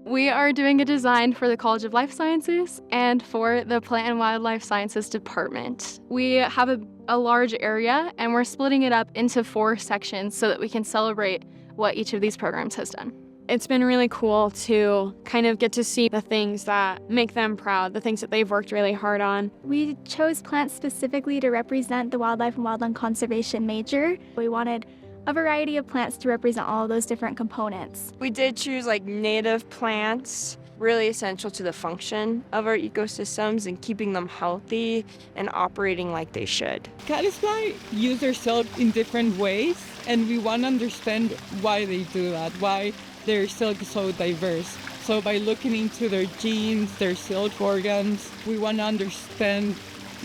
We are doing a design for the College of Life Sciences and for the Plant and Wildlife Sciences Department. We have a large area and we're splitting it up into 4 sections so that we can celebrate what each of these programs has done. It's been really cool to kind of get to see the things that make them proud, the things that they've worked really hard on. We chose plants specifically to represent the wildlife and wildland conservation major. We wanted a variety of plants to represent all of those different components. We did choose native plants, really essential to the function of our ecosystems and keeping them healthy and operating like they should. Caddisfly use their silk in different ways, and we want to understand why they do that, why their silk is so diverse. So by looking into their genes, their silk organs, we want to understand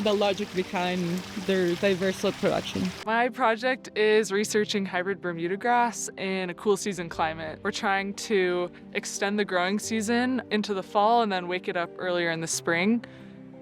the logic behind their diverse silk production. My project is researching hybrid Bermuda grass in a cool season climate. We're trying to extend the growing season into the fall and then wake it up earlier in the spring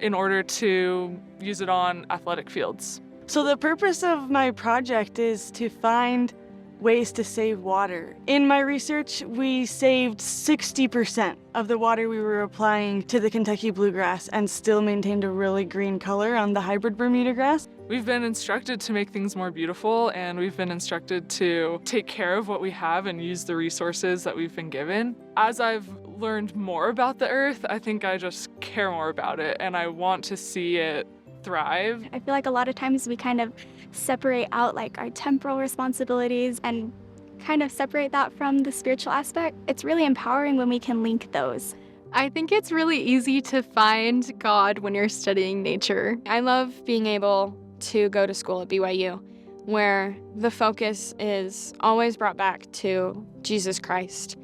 in order to use it on athletic fields. So the purpose of my project is to find ways to save water. In my research, we saved 60% of the water we were applying to the Kentucky bluegrass and still maintained a really green color on the hybrid Bermuda grass. We've been instructed to make things more beautiful, and we've been instructed to take care of what we have and use the resources that we've been given. As I've learned more about the earth, I think I just care more about it and I want to see it thrive. I feel like a lot of times we kind of separate out our temporal responsibilities and kind of separate that from the spiritual aspect. It's really empowering when we can link those. I think it's really easy to find God when you're studying nature. I love being able to go to school at BYU, where the focus is always brought back to Jesus Christ.